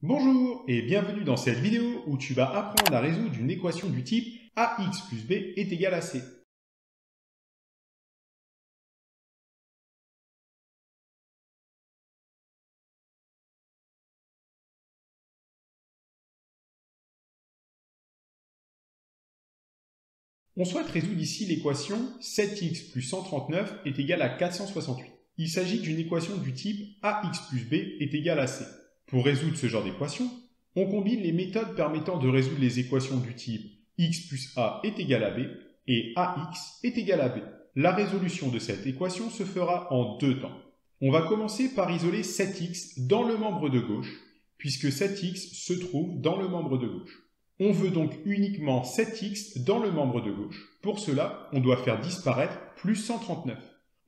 Bonjour et bienvenue dans cette vidéo où tu vas apprendre à résoudre une équation du type ax plus b est égal à c. On souhaite résoudre ici l'équation 7x plus 139 est égal à 468. Il s'agit d'une équation du type ax plus b est égal à c. Pour résoudre ce genre d'équation, on combine les méthodes permettant de résoudre les équations du type x plus a est égal à b et ax est égal à b. La résolution de cette équation se fera en deux temps. On va commencer par isoler 7x dans le membre de gauche, puisque 7x se trouve dans le membre de gauche. On veut donc uniquement 7x dans le membre de gauche. Pour cela, on doit faire disparaître plus 139.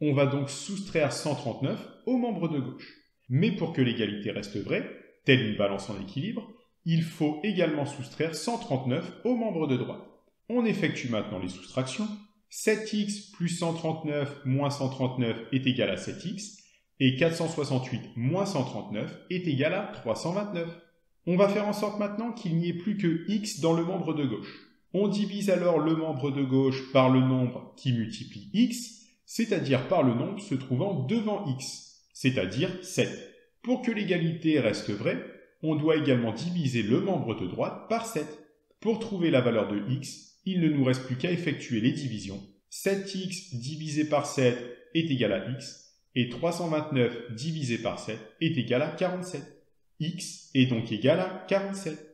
On va donc soustraire 139 au membre de gauche. Mais pour que l'égalité reste vraie, telle une balance en équilibre, il faut également soustraire 139 au membre de droite. On effectue maintenant les soustractions. 7x plus 139 moins 139 est égal à 7x, et 468 moins 139 est égal à 329. On va faire en sorte maintenant qu'il n'y ait plus que x dans le membre de gauche. On divise alors le membre de gauche par le nombre qui multiplie x, c'est-à-dire par le nombre se trouvant devant x, c'est-à-dire 7. Pour que l'égalité reste vraie, on doit également diviser le membre de droite par 7. Pour trouver la valeur de x, il ne nous reste plus qu'à effectuer les divisions. 7x divisé par 7 est égal à x, et 329 divisé par 7 est égal à 47. X est donc égal à 47.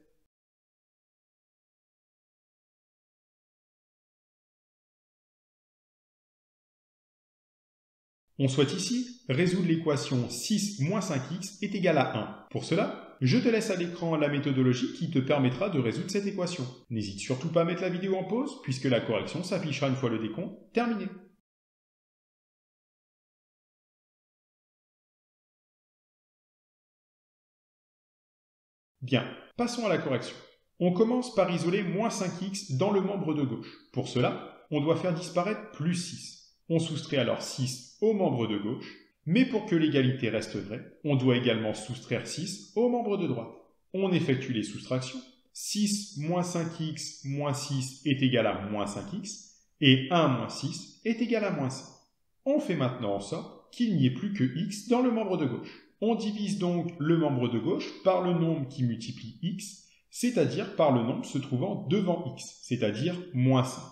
On souhaite ici résoudre l'équation 6 moins 5x est égal à 1. Pour cela, je te laisse à l'écran la méthodologie qui te permettra de résoudre cette équation. N'hésite surtout pas à mettre la vidéo en pause, puisque la correction s'affichera une fois le décompte terminé. Bien, passons à la correction. On commence par isoler moins 5x dans le membre de gauche. Pour cela, on doit faire disparaître plus 6. On soustrait alors 6 au membre de gauche, mais pour que l'égalité reste vraie, on doit également soustraire 6 au membre de droite. On effectue les soustractions. 6 moins 5x moins 6 est égal à moins 5x, et 1 moins 6 est égal à moins 5. On fait maintenant en sorte qu'il n'y ait plus que x dans le membre de gauche. On divise donc le membre de gauche par le nombre qui multiplie x, c'est-à-dire par le nombre se trouvant devant x, c'est-à-dire moins 5.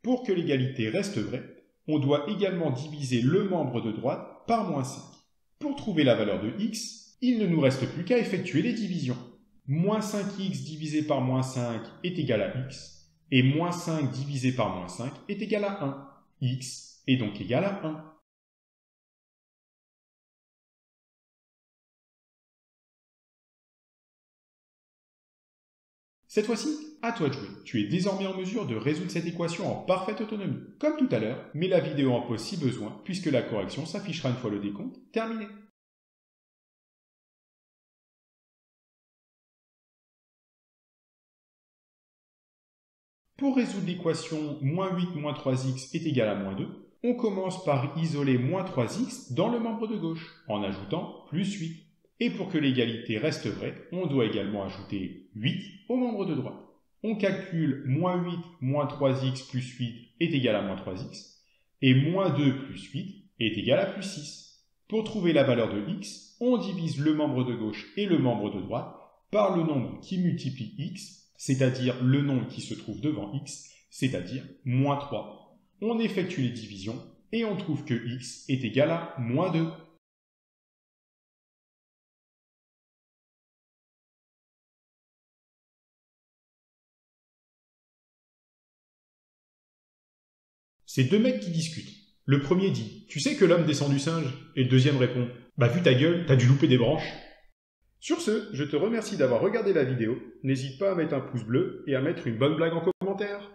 Pour que l'égalité reste vraie, on doit également diviser le membre de droite par moins 5. Pour trouver la valeur de x, il ne nous reste plus qu'à effectuer les divisions. Moins 5x divisé par moins 5 est égal à x, et moins 5 divisé par moins 5 est égal à 1. X est donc égal à 1. Cette fois-ci, à toi de jouer. Tu es désormais en mesure de résoudre cette équation en parfaite autonomie. Comme tout à l'heure, mets la vidéo en pause si besoin, puisque la correction s'affichera une fois le décompte terminé. Pour résoudre l'équation moins 8 moins 3x est égal à moins 2, on commence par isoler moins 3x dans le membre de gauche, en ajoutant plus 8. Et pour que l'égalité reste vraie, on doit également ajouter 8 au membre de droite. On calcule moins 8 moins 3x plus 8 est égal à moins 3x, et moins 2 plus 8 est égal à plus 6. Pour trouver la valeur de x, on divise le membre de gauche et le membre de droite par le nombre qui multiplie x, c'est-à-dire le nombre qui se trouve devant x, c'est-à-dire moins 3. On effectue les divisions, et on trouve que x est égal à moins 2. C'est deux mecs qui discutent. Le premier dit « Tu sais que l'homme descend du singe ?» Et le deuxième répond « Bah vu ta gueule, t'as dû louper des branches. » Sur ce, je te remercie d'avoir regardé la vidéo. N'hésite pas à mettre un pouce bleu et à mettre une bonne blague en commentaire.